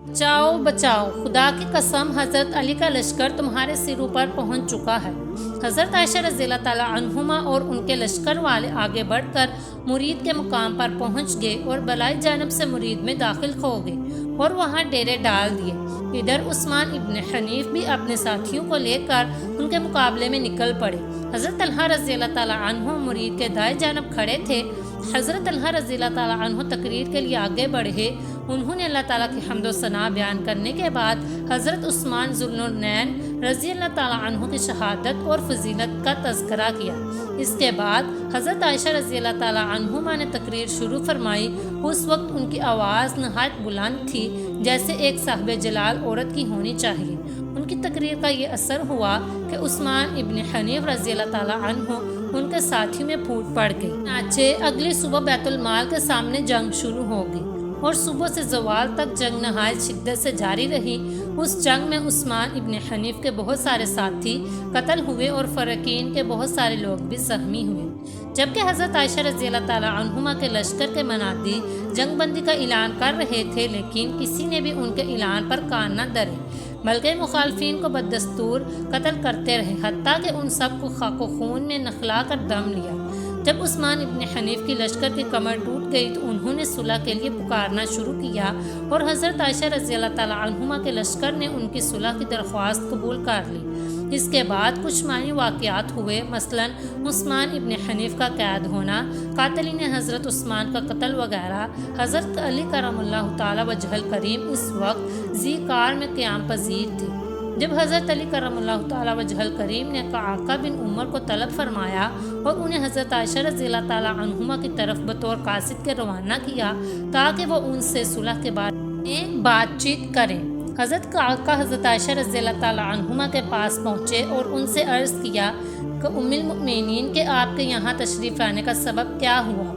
بچاؤ بچاؤ، خدا کی قسم حضرت علی کا لشکر تمہارے سروں پر پہنچ چکا ہے۔ حضرت عائشہ رضی اللہ تعالیٰ عنہما اور ان کے لشکر والے آگے بڑھ کر مرید کے مقام پر پہنچ گئے اور بلائی جانب سے مرید میں داخل ہو گئے اور وہاں ڈیرے ڈال دیے۔ ادھر عثمان ابن حنیف بھی اپنے ساتھیوں کو لے کر ان کے مقابلے میں نکل پڑے۔ حضرت طلحہ رضی اللہ تعالیٰ عنہ مرید کے دائیں جانب کھڑے تھے۔ حضرت طلحہ رضی اللہ تعالیٰ عنہ تقریر کے لیے آگے بڑھے۔ انہوں نے اللہ تعالیٰ کی حمد و ثنا بیان کرنے کے بعد حضرت عثمان ذو النورین رضی اللہ تعالیٰ عنہ کی شہادت اور فضیلت کا تذکرہ کیا۔ اس کے بعد حضرت عائشہ رضی اللہ تعالیٰ عنہما نے تقریر شروع فرمائی۔ اس وقت ان کی آواز نہایت بلند تھی، جیسے ایک صاحب جلال عورت کی ہونی چاہیے۔ ان کی تقریر کا یہ اثر ہوا کہ عثمان ابن حنیف رضی اللہ تعالیٰ عنہ ان کے ساتھی میں پھوٹ پڑ گئی۔ چنانچہ اگلی صبح بیت المال کے سامنے جنگ شروع ہو گئی اور صبح سے زوال تک جنگ نہایت شدت سے جاری رہی۔ اس جنگ میں عثمان ابن حنیف کے بہت سارے ساتھی قتل ہوئے اور فریقین کے بہت سارے لوگ بھی زخمی ہوئے، جبکہ حضرت عائشہ رضی اللہ تعالیٰ عنہما کے لشکر کے منادی جنگ بندی کا اعلان کر رہے تھے، لیکن کسی نے بھی ان کے اعلان پر کان نہ دھرے، بلکہ مخالفین کو بددستور قتل کرتے رہے، حتیٰ کہ ان سب کو خاک و خون نے نخلا کر دم لیا۔ جب عثمان ابن حنیف کی لشکر کی کمر ٹوٹ گئی تو انہوں نے صلح کے لیے پکارنا شروع کیا اور حضرت عائشہ رضی اللہ تعالیٰ عنہما کے لشکر نے ان کی صلح کی درخواست قبول کر لی۔ اس کے بعد کچھ معنی واقعات ہوئے، مثلا عثمان ابن حنیف کا قید ہونا، قاتلین حضرت عثمان کا قتل وغیرہ۔ حضرت علی کرم اللہ تعالیٰ وجہ الکریم اس وقت ذی قار میں قیام پذیر تھے۔ جب حضرت علی کرم اللہ تعالیٰ وجہ الکریم نے قعقاع بن عمر کو طلب فرمایا اور انہیں حضرت عائشہ رضی اللہ تعالیٰ عنہما کی طرف بطور قاصد کے روانہ کیا تاکہ وہ ان سے صلح کے بارے میں بات چیت کریں، حضرت قعقاع حضرت عائشہ رضی اللہ تعالیٰ عنہما کے پاس پہنچے اور ان سے عرض کیا کہ ام المؤمنین کہ آپ کے یہاں تشریف لانے کا سبب کیا ہوا؟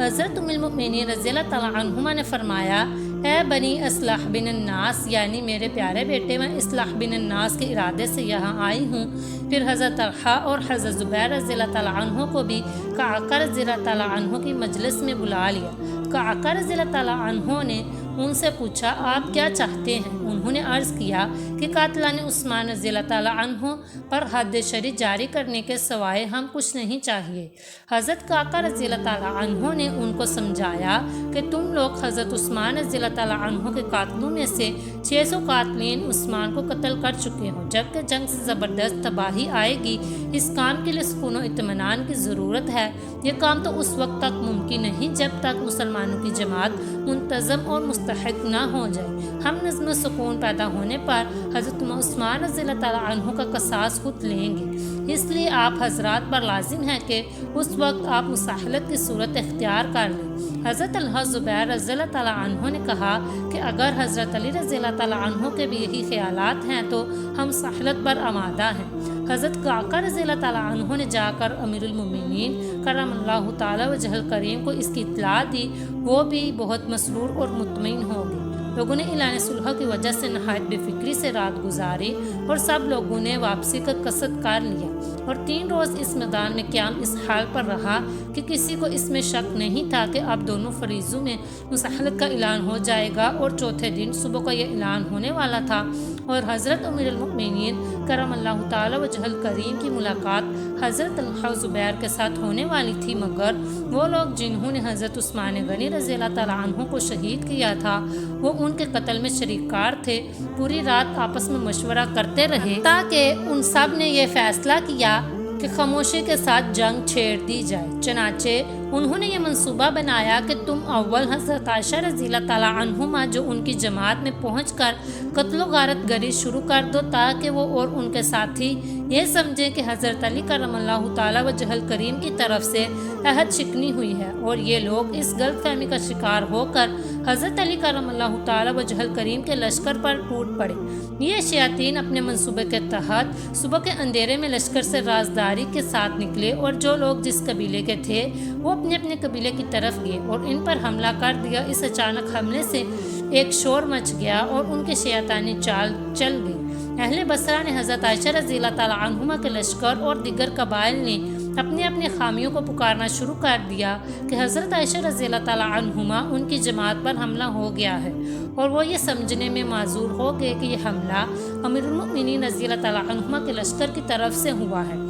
حضرت ام المؤمنین رضی اللہ تعالیٰ عنہما نے فرمایا، اے بنی اصلاح بن الناس، یعنی میرے پیارے بیٹے، میں اصلاح بن الناس کے ارادے سے یہاں آئی ہوں۔ پھر حضرت طلحہ اور حضرت زبیر رضی اللہ تعالیٰ عنہ کو بھی قعقاع رضی اللہ تعالیٰ عنہ کی مجلس میں بلا لیا۔ قعقاع رضی اللہ تعالیٰ عنہ نے ان سے پوچھا، آپ کیا چاہتے ہیں؟ انہوں نے عرض کیا کہ قاتلان عثمان رضی اللہ تعالیٰ عنہ پر حد شرعی جاری کرنے کے سوائے ہم کچھ نہیں چاہیے۔ حضرت قعقاع رضی اللہ تعالیٰ عنہ نے ان کو سمجھایا کہ تم لوگ حضرت عثمان رضی اللہ تعالیٰ عنہ کے قاتلوں میں سے 600 قاتلین عثمان کو قتل کر چکے ہوں، جبکہ جنگ سے زبردست تباہی آئے گی۔ اس کام کے لیے سکون و اطمینان کی ضرورت ہے۔ یہ کام تو اس وقت تک ممکن نہیں جب تک مسلمانوں کی جماعت منتظم اور مستحق نہ ہو جائے۔ ہم نظم و سکون پیدا ہونے پر حضرت عثمان رضی اللہ تعالیٰ عنہ کا قصاص خود لیں گے، اس لیے آپ حضرات پر لازم ہے کہ اس وقت آپ مصالحت کی صورت اختیار کر لیں۔ حضرت طلحہ زبیر رضی اللہ تعالیٰ عنہ نے کہا کہ اگر حضرت علی رضی اللہ تعالیٰ عنہ کے بھی یہی خیالات ہیں تو ہم مصالحت پر آمادہ ہیں۔ حضرت قعقاع رضی اللہ تعالیٰ عنہ نے جا کر امیر المومنین کرم اللہ تعالیٰ وجہ الکریم کو اس کی اطلاع دی۔ وہ بھی بہت مسرور اور مطمئن ہو گئے۔ لوگوں نے اعلان صلح کی وجہ سے نہایت بے فکری سے رات گزاری اور سب لوگوں نے واپسی کا قصد کر لیا، اور 3 روز اس میدان میں قیام اس حال پر رہا کہ کسی کو اس میں شک نہیں تھا کہ اب دونوں فریضوں میں مصالحت کا اعلان ہو جائے گا، اور چوتھے دن صبح کو یہ اعلان ہونے والا تھا اور حضرت امیر المؤمنین کرم اللہ تعالیٰ وجہ الکریم کی ملاقات حضرت طلحہ زبیر کے ساتھ ہونے والی تھی، مگر وہ لوگ جنہوں نے حضرت عثمان غنی رضی اللہ تعالیٰ عنہ کو شہید کیا تھا وہ ان کے قتل میں شریک کار تھے۔ پوری رات آپس میں مشورہ کرتے رہے تاکہ ان سب نے یہ فیصلہ کیا کہ خاموشی کے ساتھ جنگ چھیڑ دی جائے۔ چنانچہ انہوں نے یہ منصوبہ بنایا کہ تم اول حضرت عائشہ رضی اللہ تعالیٰ عنہما جو ان کی جماعت میں پہنچ کر قتل و غارت گری شروع کر دو تاکہ وہ اور ان کے ساتھی یہ سمجھیں کہ حضرت علی کرم اللہ تعالیٰ وجہ الکریم کی طرف سے عہد شکنی ہوئی ہے، اور یہ لوگ اس غلط فہمی کا شکار ہو کر حضرت علی کرم اللہ تعالیٰ وجہ الکریم کے لشکر پر ٹوٹ پڑے۔ یہ شیاطین اپنے منصوبے کے تحت صبح کے اندھیرے میں لشکر سے رازداری کے ساتھ نکلے، اور جو لوگ جس قبیلے کے تھے وہ اپنے اپنے قبیلے کی طرف گئے اور ان پر حملہ کر دیا۔ اس اچانک حملے سے ایک شور مچ گیا اور ان کے شیطانی چال چل گئی۔ اہل بصرہ نے حضرت عائشہ رضی اللہ تعالیٰ عنہما کے لشکر اور دیگر قبائل نے اپنی اپنی خامیوں کو پکارنا شروع کر دیا کہ حضرت عائشہ رضی اللہ تعالیٰ عنہما ان کی جماعت پر حملہ ہو گیا ہے، اور وہ یہ سمجھنے میں معذور ہو گئے کہ یہ حملہ امیر المؤمنین رضی اللہ تعالیٰ عنہما کے لشکر کی طرف سے ہوا ہے۔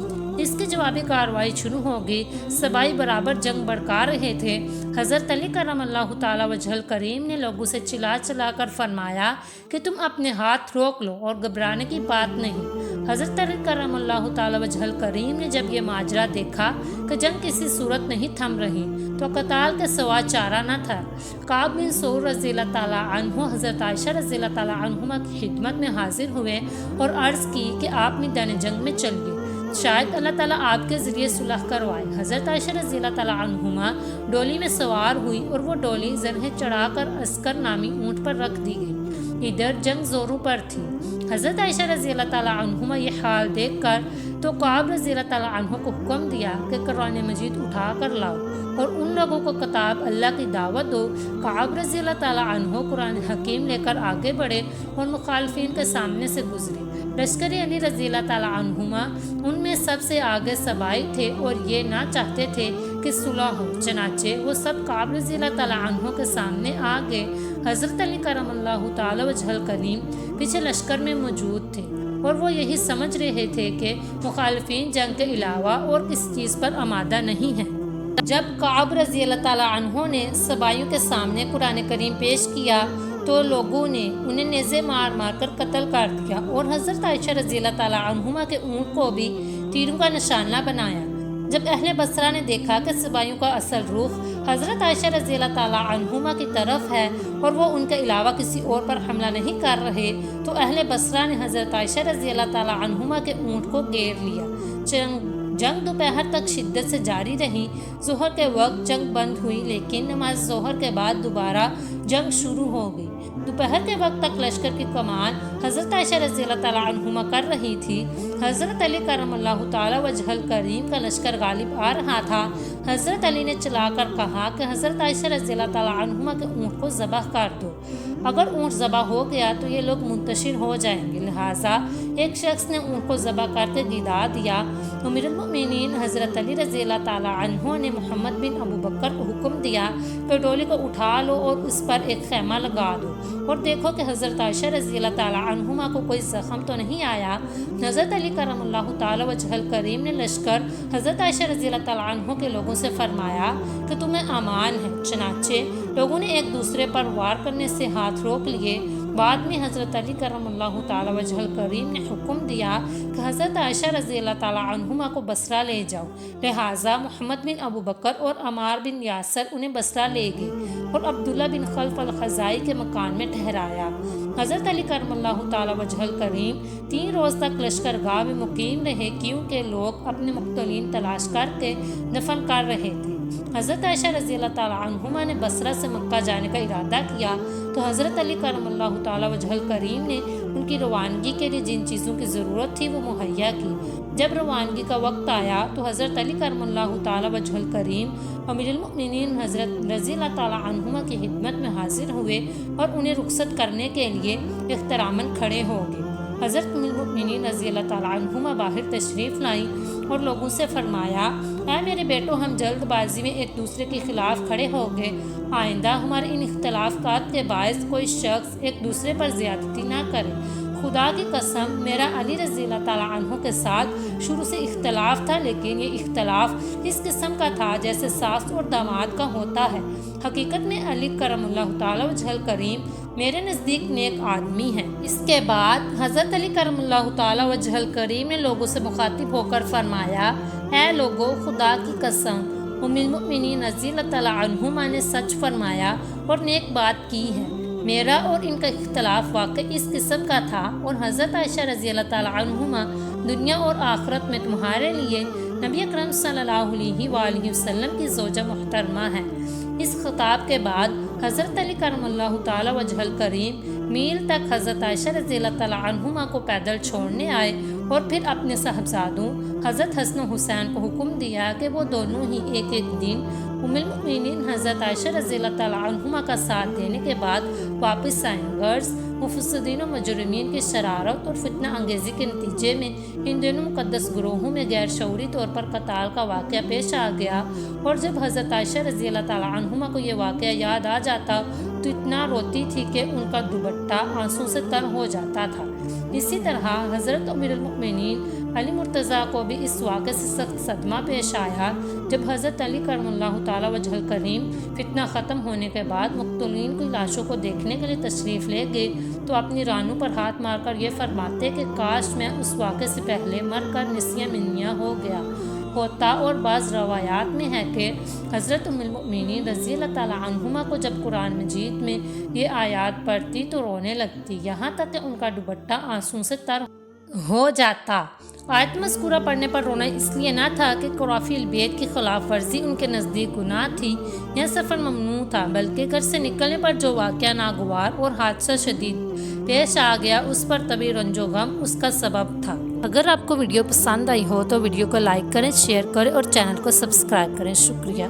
اس کی جوابی کارروائی شروع ہو گئی۔ صبائی برابر جنگ بڑھکا رہے تھے۔ حضرت علی کرم اللہ تعالیٰ وجہ الکریم نے لوگوں سے چلا چلا کر فرمایا کہ تم اپنے ہاتھ روک لو اور گھبرانے کی بات نہیں۔ حضرت علی کرم اللہ تعالیٰ وجہ الکریم نے جب یہ ماجرا دیکھا کہ جنگ کسی صورت نہیں تھم رہی تو قتال کے سوا چارہ نہ تھا۔ کعب بن سعود رضی اللہ تعالیٰ عنہ حضرت عائشہ رضی اللہ تعالیٰ عنہما کی خدمت میں حاضر ہوئے اور عرض کی کہ آپ میدان جنگ میں چلیے، شاید اللہ تعالیٰ آپ کے ذریعے صلح کروائے۔ حضرت عائشہ رضی اللہ تعالیٰ عنہما ڈولی میں سوار ہوئی اور وہ ڈولی زرہیں چڑھا کر عسکر نامی اونٹ پر رکھ دی گئی۔ ادھر جنگ زوروں پر تھی۔ حضرت عائشہ رضی اللہ تعالیٰ عنہما یہ حال دیکھ کر تو کعب رضی اللہ تعالیٰ عنہ کو حکم دیا کہ قرآن مجید اٹھا کر لاؤ اور ان لوگوں کو کتاب اللہ کی دعوت دو۔ کعب رضی اللہ تعالیٰ عنہ قرآن حکیم لے کر آگے بڑھے اور مخالفین کے سامنے سے گزرے۔ لشکر علی رضی اللہ تعالیٰ عنہما ان میں سب سے آگے صبائی تھے اور یہ نہ چاہتے تھے کہ صلح ہو، چنانچہ وہ سب کعب رضی اللہ تعالیٰ عنہ کے سامنے آ گئے۔ حضرت علی کرم اللہ تعالیٰ وجہ الکریم پیچھے لشکر میں موجود تھے اور وہ یہی سمجھ رہے تھے کہ مخالفین جنگ کے علاوہ اور کس چیز پر آمادہ نہیں ہیں۔ جب کعب رضی اللہ تعالیٰ عنہ نے صبائیوں کے سامنے قرآن کریم پیش کیا تو لوگوں نے انہیں نیزے مار مار کر قتل کر دیا اور حضرت عائشہ رضی اللہ تعالیٰ عنہما کے اونٹ کو بھی تیروں کا نشانہ بنایا۔ جب اہل بصرہ نے دیکھا کہ صبائیوں کا اصل رخ حضرت عائشہ رضی اللہ تعالیٰ عنہما کی طرف ہے اور وہ ان کے علاوہ کسی اور پر حملہ نہیں کر رہے تو اہل بصرہ نے حضرت عائشہ رضی اللہ تعالیٰ عنہما کے اونٹ کو گھیر لیا۔ جنگ دوپہر تک شدت سے جاری رہی۔ ظہر کے وقت جنگ بند ہوئی، لیکن نماز ظہر کے بعد دوبارہ جنگ شروع ہو گئی۔ دوپہر کے وقت تک لشکر کی کمان حضرت عائشہ رضی اللہ تعالیٰ عنہما کر رہی تھی۔ حضرت علی کرم اللہ تعالیٰ وجہ الکریم کا لشکر غالب آ رہا تھا۔ حضرت علی نے چلا کر کہا کہ حضرت عائشہ رضی اللہ تعالیٰ عنہما کے اونٹ کو ذبح کر دو۔ اگر اونٹ ذبح ہو گیا تو یہ لوگ منتشر ہو جائیں گے، لہٰذا ایک شخص نے اونٹ کو ذبح کر کے گدا دیا۔ امیر المؤمنین حضرت علی رضی اللہ تعالیٰ عنہ نے محمد بن ابو بکر کو حکم دیا کہ ڈولی کو اٹھا لو اور اس پر ایک خیمہ لگا دو اور دیکھو کہ حضرت عائشہ رضی اللہ تعالیٰ عنہما کو کوئی زخم تو نہیں آیا۔ حضرت علی کرم اللہ تعالیٰ وجہ الکریم نے لشکر حضرت عائشہ رضی اللہ تعالیٰ عنہ کے لوگوں سے فرمایا کہ تمہیں امان ہے، چنانچہ لوگوں نے ایک دوسرے پر وار کرنے سے ہاتھ روک لیے۔ بعد میں حضرت علی کرم اللہ تعالیٰ وجہ الکریم نے حکم دیا کہ حضرت عائشہ رضی اللہ تعالیٰ عنہما کو بصرہ لے جاؤ، لہٰذا محمد بن ابو بکر اور عمار بن یاسر انہیں بصرہ لے گئے اور عبداللہ بن خلف الخزائی کے مکان میں ٹھہرایا۔ حضرت علی کرم اللہ تعالیٰ وجہ الکریم 3 روز تک لشکر گاہ میں مقیم رہے، کیونکہ لوگ اپنے مقتولین تلاش کر کے دفن کر رہے تھے۔ حضرت عائشہ رضی اللہ تعالیٰ عنہما نے بصرہ سے مکہ جانے کا ارادہ کیا تو حضرت علی کرم اللہ تعالیٰ وجہ الکریم نے ان کی روانگی کے لیے جن چیزوں کی ضرورت تھی وہ مہیا کی۔ جب روانگی کا وقت آیا تو حضرت علی کرم اللہ تعالیٰ وجہ الکریم امیر المؤمنین حضرت رضی اللہ تعالیٰ عنہما کی خدمت میں حاضر ہوئے اور انہیں رخصت کرنے کے لیے احتراماً کھڑے ہو گئے۔ حضرت امیر المؤمنین رضی اللہ تعالیٰ عنہما باہر تشریف لائیں اور لوگوں سے فرمایا، اے میرے بیٹو، ہم جلد بازی میں ایک دوسرے کے خلاف کھڑے ہو گئے، آئندہ ہمارے ان اختلافات کے باعث کوئی شخص ایک دوسرے پر زیادتی نہ کرے۔ خدا کی قسم، میرا علی رضی اللہ تعالیٰ عنہ کے ساتھ شروع سے اختلاف تھا، لیکن یہ اختلاف اس قسم کا تھا جیسے ساس اور داماد کا ہوتا ہے۔ حقیقت میں علی کرم اللہ تعالیٰ وجہ الکریم میرے نزدیک نیک آدمی ہیں۔ اس کے بعد حضرت علی کرم اللہ تعالیٰ وجہ الکریم نے لوگوں سے مخاطب ہو کر فرمایا، اے لوگو، خدا کی قسم، ام المؤمنین رضی اللہ تعالیٰ عنہما نے سچ فرمایا اور نیک بات کی ہے۔ میرا اور ان کا اختلاف واقعی اس قسم کا تھا اور حضرت عائشہ رضی اللہ تعالیٰ عنہما دنیا اور آخرت میں تمہارے لیے نبی اکرم صلی اللہ علیہ وآلہ وسلم کی زوجہ محترمہ ہے۔ اس خطاب کے بعد حضرت علی کرم اللہ تعالیٰ وجہ الکریم میل تک حضرت عائشہ رضی اللہ تعالیٰ عنہما کو پیدل چھوڑنے آئے اور پھر اپنے صاحبزادوں حضرت حسن و حسین کو حکم دیا کہ وہ دونوں ہی ایک ایک دن ام المؤمنین حضرت عائشہ رضی اللہ تعالیٰ عنہما کا ساتھ دینے کے بعد واپس آئیں۔ غرض مفسدین و مجرمین کی شرارت اور فتنہ انگیزی کے نتیجے میں ان دونوں مقدس گروہوں میں غیر شعوری طور پر قتال کا واقعہ پیش آ گیا، اور جب حضرت عائشہ رضی اللہ تعالیٰ عنہما کو یہ واقعہ یاد آ جاتا تو اتنا روتی تھی کہ ان کا دوپٹہ آنسوں سے تر ہو جاتا تھا۔ اسی طرح حضرت امیر المؤمنین علی مرتضیٰ کو بھی اس واقعے سے سخت صدمہ پیش آیا جب حضرت علی کرم اللہ تعالیٰ وجہ الکریم فتنہ ختم ہونے کے بعد مقتولین کی لاشوں کو دیکھنے کے لیے تشریف لے گئے تو اپنی رانوں پر ہاتھ مار کر یہ فرماتے کہ کاش میں اس واقعے سے پہلے مر کر نسیاں منیاں ہو گیا ہوتا۔ اور بعض روایات میں ہے کہ حضرت ام المؤمنین رضی اللہ تعالیٰ عنہما کو جب قرآن مجید میں یہ آیات پڑھتی تو رونے لگتی، یہاں تک کہ ان کا دوپٹہ آنسوں سے تر ہو جاتا۔ آیت مذکورہ پڑھنے پر رونا اس لیے نہ تھا کہ قرافی البیت کی خلاف ورزی ان کے نزدیک گناہ تھی یا سفر ممنوع تھا، بلکہ گھر سے نکلنے پر جو واقعہ ناگوار اور حادثہ شدید پیش آ گیا اس پر طبی رنج و غم اس کا سبب تھا۔ اگر آپ کو ویڈیو پسند آئی ہو تو ویڈیو کو لائک کریں، شیئر کریں اور چینل کو سبسکرائب کریں۔ شکریہ۔